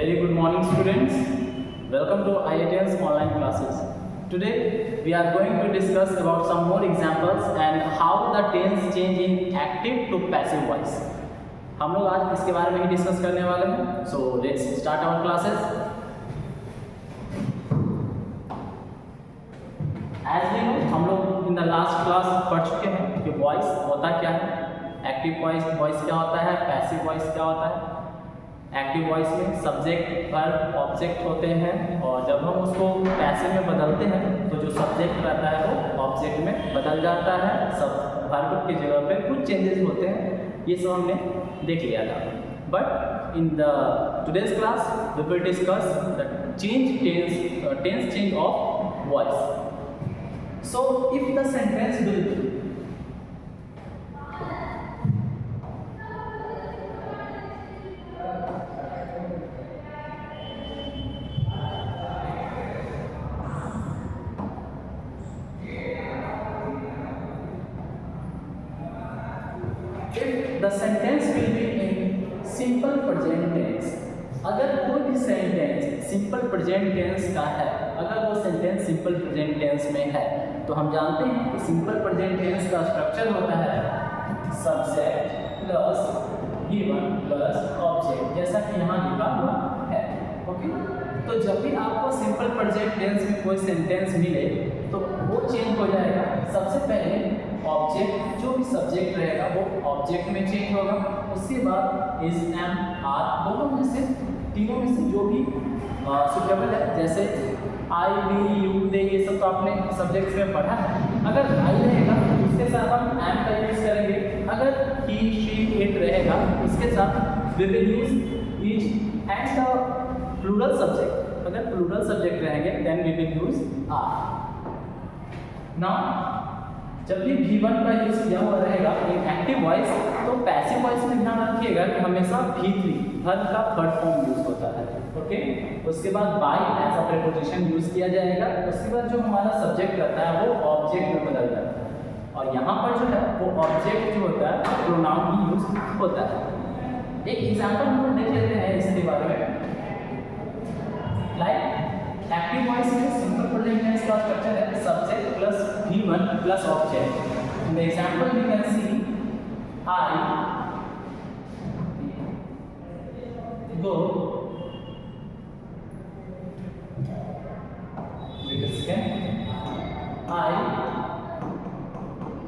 Very good morning, students. Welcome to IIT's online classes. Today we are going to discuss about some more examples and how the tense change in active to passive voice. हम लोग आज इसके बारे में ही discuss करने वाले हैं. So let's start our classes. As we know, हम लोग in the last class पढ़ चुके हैं कि voice होता क्या है, एक्टिव वॉइस क्या होता है, पैसिव वॉइस क्या होता है. एक्टिव वॉइस में सब्जेक्ट वर्ब ऑब्जेक्ट होते हैं और जब हम उसको पैसिव में बदलते हैं तो जो सब्जेक्ट रहता है वो ऑब्जेक्ट में बदल जाता है. सब वर्ब की जगह पे कुछ चेंजेस होते हैं, ये सब हमने देख लिया था. But in the today's class we will discuss the tense change of voice. So if the sentence will be the sentence will be in simple present tense. अगर कोई भी सेंटेंस सिंपल प्रेजेंट टेंस का है, अगर वो sentence simple present tense में है तो हम जानते हैं कि सिंपल प्रेजेंट टेंस का स्ट्रक्चर होता है subject plus given plus object, जैसा कि यहाँ लिखा हुआ है. ओके, तो जब भी आपको सिंपल प्रेजेंट टेंस में कोई सेंटेंस मिले तो वो चेंज हो जाएगा. सबसे पहले ऑब्जेक्ट, जो भी सब्जेक्ट रहेगा वो ऑब्जेक्ट में चेंज होगा. उसके बाद इज एम आर, दोनों में से तीनों में से जो भी सुटेबल है, जैसे आई वी यू दे, ये सब तो आपने सब्जेक्ट में पढ़ा है. अगर आई रहेगा उसके साथ हम एम का यूज करेंगे. अगर ही शी इट रहेगा उसके साथ we will use is and the plural subject. अगर प्लूरल सब्जेक्ट रहेंगे then we will use are. Now जब भी V1 का यूज किया हुआ रहेगा इन एक्टिव वॉइस तो पैसिव वॉइस में ध्यान रखिएगा कि हमेशा V3 वर्ब का थर्ड फॉर्म यूज होता है. ओके, उसके बाद by as a preposition use किया जाएगा. उसके बाद जो हमारा सब्जेक्ट रहता है वो ऑब्जेक्ट में बदल जाता है और यहाँ पर जो है वो ऑब्जेक्ट जो होता है प्रोनाउन ही यूज होता है. एक एग्जाम्पल हम लोग देख लेते हैं इसके बारे में. लाइक एक्टिव वॉइस में सिंपल प्रेजेंट टेंस का स्ट्रक्चर है subject plus V1 plus object. In the example we can see I go, I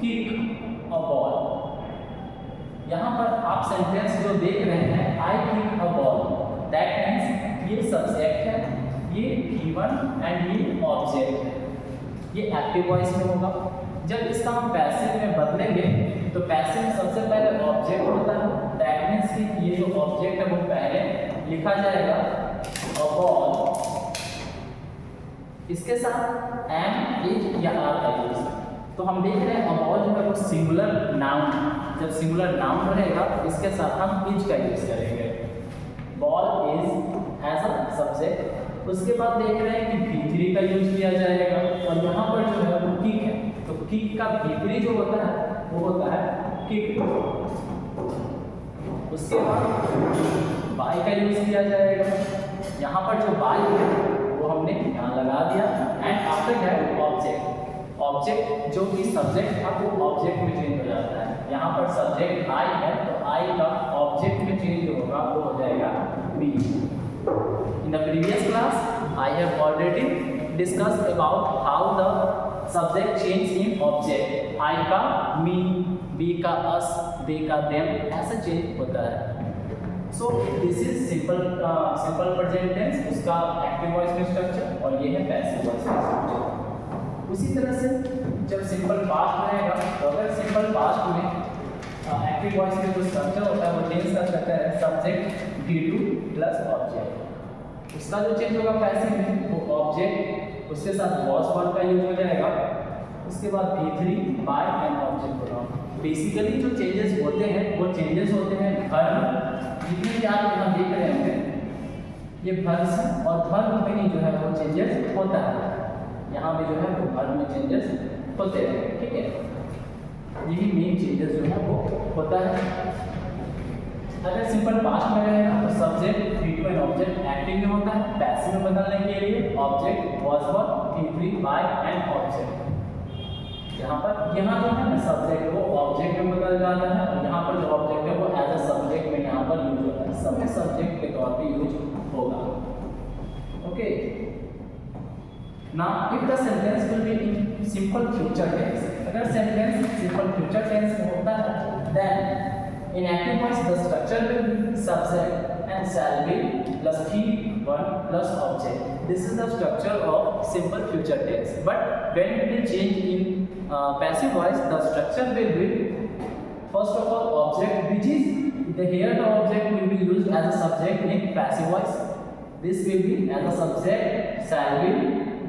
kick a ball. यहाँ पर आप सेंटेंस जो देख रहे हैं I kick a ball, that means ये सब्जेक्ट है, ये V1 एंड ये ऑब्जेक्ट है. ये एक्टिव वॉइस में होगा. जब इसका हम पैसिव में बदलेंगे तो पैसिव में सबसे पहले ऑब्जेक्ट होता है, दैट मीन्स कि ये जो ऑब्जेक्ट है वो पहले लिखा जाएगा अ बॉल, इसके साथ एम इज या आर का यूज. तो हम देख रहे हैं अ बॉल जो है वो सिंगुलर नाउन. जब सिंगुलर नाउन रहेगा इसके साथ हम इज का यूज करेंगे. Ball is as a subject. उसके बाद देख रहे हैं कि V3 का यूज किया जाएगा और यहाँ पर जो है वो किक है, तो किक का V3 जो होता है वो होता है किक. उसके बाद बाय का यूज किया जाएगा. यहाँ पर जो बाय है वो हमने यहाँ लगा दिया and after that object. Object जो कि सब्जेक्ट था वो ऑब्जेक्ट में चेंज हो जाता है. यहाँ पर सब्जेक्ट आई है तो आई का ऑब्जेक्ट में चेंज होगा वो हो जाएगा B. In the previous class, I have already discussed about how the subject change in object. I का me, B का us, they का them, ऐसा चेंज होता है. So this is simple present tense, उसका active voice में structure और ये है passive voice में स्ट्रक्चर. उसी तरह से जब सिंपल पास्ट रहेगा तो अगर सिंपल पास्ट में एक्टिव वॉइस में जो स्ट्रक्चर होता है वो टेंस का स्ट्रक्चर है सब्जेक्ट V2 प्लस ऑब्जेक्ट. उसका जो चेंज होगा पैसिव में वो ऑब्जेक्ट उसके साथ वॉज वर्ब का यूज हो जाएगा. उसके बाद V3 बाय एंड ऑब्जेक्ट होगा. बेसिकली जो चेंजेस होते हैं वो चेंजेस होते हैं वर्ब, जितने भी आप यहाँ देख रहे होंगे ये वर्ब्स हैं और वर्ब में ही जो है वो चेंजेस होता है. यहाँ पे जो है वो वर्ब में चेंजेस होते हैं. ठीक है, यही मेन चेंजेस जो है वो होता है. अगर सिंपल पास्ट में रहेगा तो subject V2 and object active में होता है। पैसिव में बदलने के लिए object was verb V3 by and object. यहाँ जो है ना सब्जेक्ट वो ऑब्जेक्ट में बदल जाता है और यहाँ पर जो ऑब्जेक्ट है वो एज अ सब्जेक्ट में यहाँ पर यूज होता है, सब सब्जेक्ट के तौर पे यूज होगा। Okay, now if the sentence will be in simple future tense, अगर सेंटेंस सिंपल फ्यूचर टेंस में होता है then in active voice the structure will be subject and shall be plus V1 plus object. This is the structure of simple future tense. But when it will change in passive voice, the structure will be first of all object, which is the here the object will be used as a subject in passive voice. This will be as a subject shall be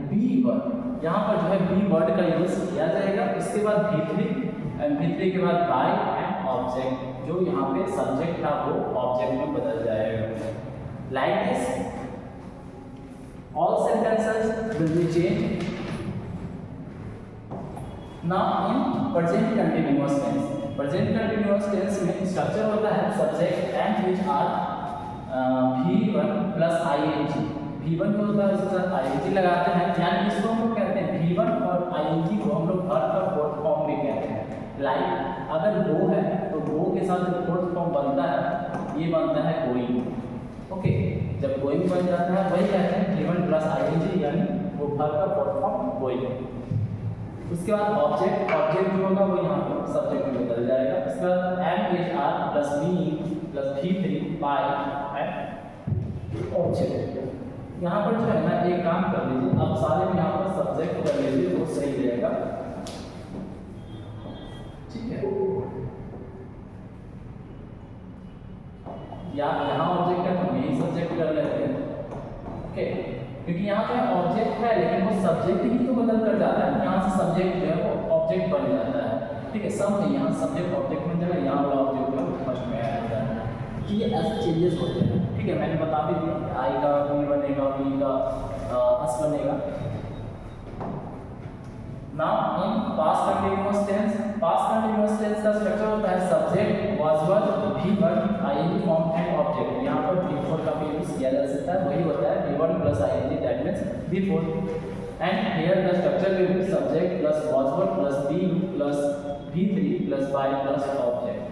B1. यहाँ पर जो है B word का use किया जाएगा। इसके बाद V3 and V3 के बाद by and object, जो यहाँ पे सब्जेक्ट था वो ऑब्जेक्ट में बदल जाएगा। Like this all sentences will be change now in present continuous tense. Present continuous tense में स्ट्रक्चर होता है subject and which are V1 plus ing। V1 को होता है उसके साथ ing लगाते हैं, यानी इसको हम लोग कहते हैं V1 और ing को हम लोग वर्ब का फोर्थ फॉर्म में कहते हैं। लाइक अगर वो है तो वो के साथ जो फोर्थ फॉर्म बनता है ये बनता है गोइंग। ओके, जब गोइंग बन जाता है वही कहते हैं V1 प्लस ing, यानी वो वर्ब का फोर्थ फॉर्म गोइंग। उसके बाद ऑब्जेक्ट जो होगा वो यहाँ पर सब्जेक्ट में बदल जाएगा। उसके बाद am H are plus be plus V3 by and object. यहाँ पर जो है ना एक काम कर लीजिए, अब सारे में यहाँ पर सब्जेक्ट कर लीजिए, वो सही रहेगा। ठीक है, यहाँ ऑब्जेक्ट है तो यही सब्जेक्ट कर लेते हैं। ओके, क्योंकि यहाँ जो है ऑब्जेक्ट है लेकिन वो सब्जेक्ट ही तो बदल कर जाता है, यहाँ से सब्जेक्ट जो है वो ऑब्जेक्ट बन जाता है। ठीक है, सब में यहाँ सब्जेक्ट ऑब्जेक्ट बन जाएगा, यहाँ वाला ऑब्जेक्ट जो है फर्स्ट में आ जाता है। ये ऐसे चेंजेस होते हैं। ठीक है, मैंने बता भी दिया आई का बी बनेगा, बी का एस बनेगा। Now in past continuous tense, past continuous tense का स्ट्रक्चर होता है subject was verb V1 ing form and object. यहाँ पर V4 का भी यूज किया जा सकता है, वही होता है V1 plus ing, that means V4 and here the structure will be subject plus was verb plus be plus V3 plus by plus object.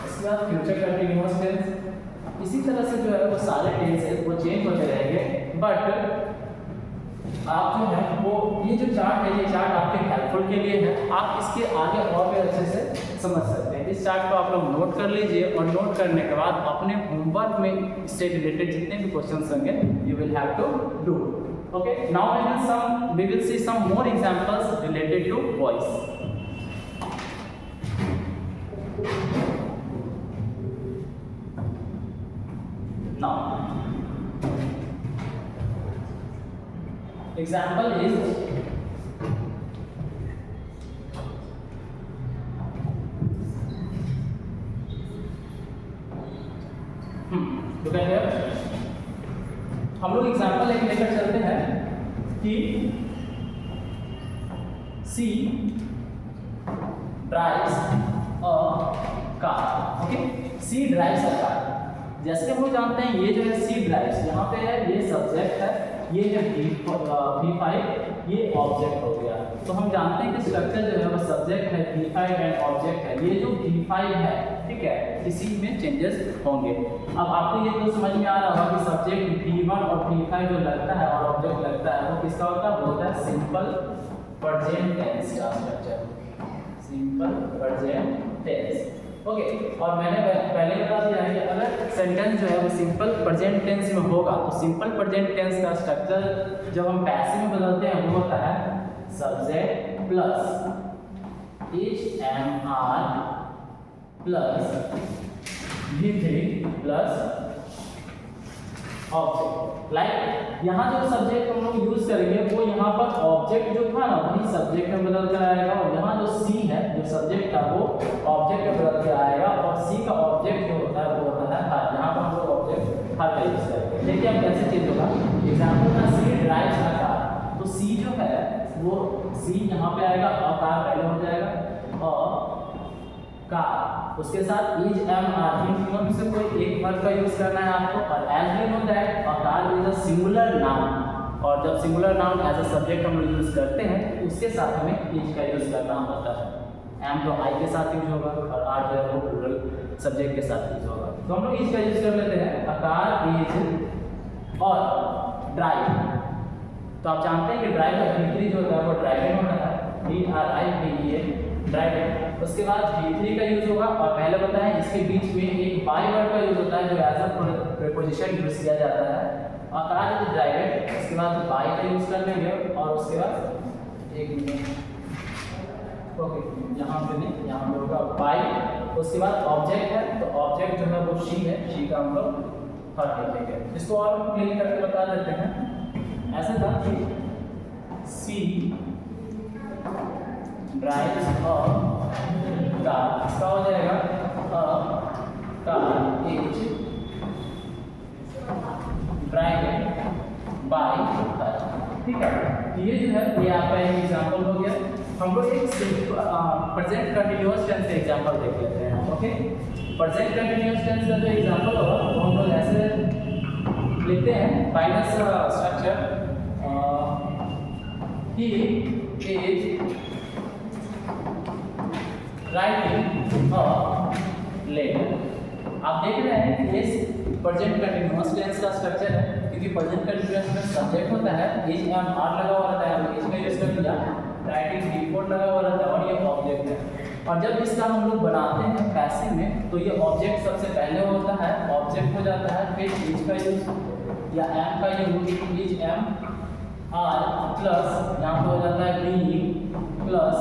इसके बाद फ्यूचर कंटीन्यूअस टेंस, इसी तरह से जो है वो सारे टेंसेस वो चेंज होते रहेंगे। बट आप जो है वो ये जो चार्ट है, ये चार्ट आपके हेल्पफुल के लिए है, आप इसके आगे और भी अच्छे से समझ सकते हैं। इस चार्ट को आप लोग नोट कर लीजिए और नोट करने के बाद अपने होमवर्क में इससे रिलेटेड जितने भी क्वेश्चंस होंगे you will have to do. Okay, now we will see some more examples related to voice. Now, example is look at here, हम लोग एग्जाम्पल एक लेकर चलते हैं कि C drives a car। Okay, C drives a car। जैसे हम लोग जानते हैं ये जो है C ड्राइव्स, यहाँ पे है ये सब्जेक्ट है, ये है V5 ये ऑब्जेक्ट हो गया। तो हम जानते हैं कि स्ट्रक्चर जो है वो सब्जेक्ट है V5 एंड ऑब्जेक्ट है। ये जो V5 है, ठीक है, इसी में चेंजेस होंगे। अब आपको ये तो समझ में आ रहा होगा कि सब्जेक्ट V1 और V5 जो लगता है और ऑब्जेक्ट लगता है वो किसका होता है, वो होता है सिंपल प्रेजेंट टेंस का structure, simple present tense. Okay, और मैंने पहले बता दिया है कि अगर सेंटेंस जो है वो सिंपल प्रेजेंट टेंस में होगा तो सिंपल प्रेजेंट टेंस का स्ट्रक्चर जब हम पैसिव में बदलते हैं वो होता है subject plus HMR plus V3 plus object. Like यहाँ जो सब्जेक्ट हम लोग यूज करेंगे वो यहाँ पर ऑब्जेक्ट जो था ना वही सब्जेक्ट में बदल कर आएगा, और यहाँ जो C है जो सब्जेक्ट था वो ऑब्जेक्ट में बदल के आएगा, और C का ऑब्जेक्ट जो होता है वो होता है हर। यहाँ पर हम लोग ऑब्जेक्ट हर का यूज करेंगे। देखिए अब कैसे चेंज होगा। एग्जाम्पल था C ड्राइव्स अ कार, तो C जो है वो C यहाँ पे आएगा और कार पहले हो जाएगा और कार उसके साथ इज एम आर इन तीनों में से कोई एक वर्ड का यूज करना है आपको। और as we know that a car is a singular noun, और जब singular noun as a subject हम लोग यूज करते हैं तो उसके साथ हमें इज का यूज करना होता है। एम तो आई के साथ यूज होगा और आर जो है वो प्लूरल सब्जेक्ट के साथ यूज होगा। तो हम लोग इज का यूज कर लेते हैं, अ कार इज और ड्राइव। तो आप जानते हैं कि ड्राइव का V3 जो होता है वो ड्राइविंग होता है, DRIVE ड्राइविंग। उसके बाद V3 का यूज होगा, और पहले बताया इसके बीच में एक बाय वर्ड का यूज होता है जो एज अ प्रीपोजिशन यूज किया जाता है। और कार इज ड्राइविंग, उसके बाद बाय का यूज कर लेंगे, और उसके बाद एक मिनट ओके यहाँ पे नहीं, यहाँ पे होगा बाय। उसके बाद ऑब्जेक्ट है, तो ऑब्जेक्ट जो है वो शी है, शी का हम लोग हर लिखेंगे। इसको और क्लियर करके बता देते हैं। ऐसा था कि सी ड्राइव्स अ कार, इसका हो जाएगा अ कार इज ड्राइविंग बाय हर। ठीक है, ये जो है ये आपका एक एग्जांपल हो गया। हम लोग एक प्रेजेंट कंटिन्यूअस टेंस का एग्जांपल देख लेते हैं। ओके, प्रेजेंट कंटिन्यूअस टेंस का जो एग्जांपल होगा वो हम लोग ऐसे लिखते हैं, final structure he is writing a letter। आप देख रहे हैं कि ये प्रेजेंट कंटिन्यूअस टेंस का स्ट्रक्चर है, क्योंकि प्रेजेंट कंटिन्यूअस में सब्जेक्ट होता है, इज एम आर लगा हुआ रहता है, इज का यूज कर दिया, राइटिंग डिफॉल्ट लगा हुआ रहता है, और ये ऑब्जेक्ट है। और जब इसका हम लोग बनाते हैं पैसिव में तो ये ऑब्जेक्ट सबसे पहले होता है, ऑब्जेक्ट हो जाता है, फिर इज का यूज या एम का use, is am are plus यहाँ पे हो जाता है being plus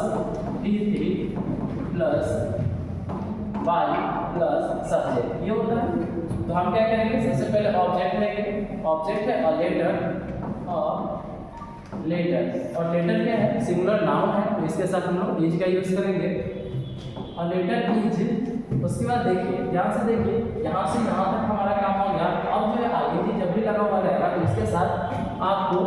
V3 plus by plus subject, ये होता है। तो हम क्या करेंगे, सबसे पहले ऑब्जेक्ट लेंगे, ऑब्जेक्ट है अ लेटर, लेटर, और लेटर क्या है, सिंगुलर नाउन है, तो इसके साथ हम लोग इज का यूज करेंगे। अ लेटर इज, उसके बाद देखिए ध्यान से देखिए, यहाँ से यहाँ तक हमारा काम हो गया। अब जो है आईएनजी जब भी लगा हुआ रहेगा तो इसके साथ आपको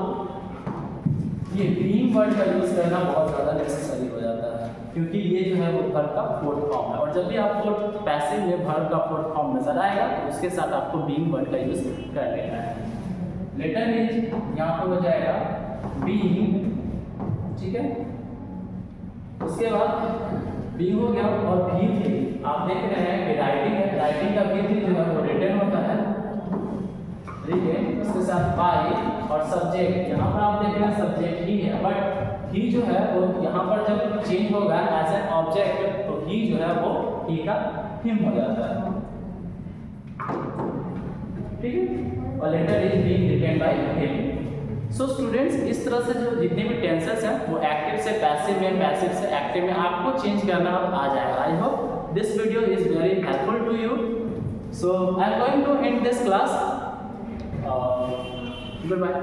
ये बीइंग वर्ड का यूज करना बहुत ज़्यादा नेसेसरी हो जाता है, क्योंकि ये जो है वो वर्ब का फोर्थ फॉर्म है। और जब भी आपको पैसिव में वर्ब का फोर्थ फॉर्म नजर आएगा तो उसके साथ आपको बीइंग वर्ड का यूज कर लेना है। लेटर इज यहाँ पे हो जाएगा बीइंग, ठीक है। उसके बाद बीइंग हो गया, और V3 आप देख रहे हैं कि राइटिंग है, राइटिंग का V3 जो है वो रिटन होता है, रिटन। उसके साथ बाय और सब्जेक्ट, यहाँ पर आप देख रहे हैं सब्जेक्ट ही है, बट ही जो है वो यहाँ पर जब चेंज होगा एज एन ऑब्जेक्ट तो ही जो है वो ही का हिम हो जाता है, ठीक है। और letter is being written by him. So students, इस तरह से जो जितने भी टेंसेस हैं वो एक्टिव से पैसिव में, पैसिव से एक्टिव में आपको चेंज करना आ जाएगा। I hope this video is very helpful to you. So I am going to end this class. Goodbye.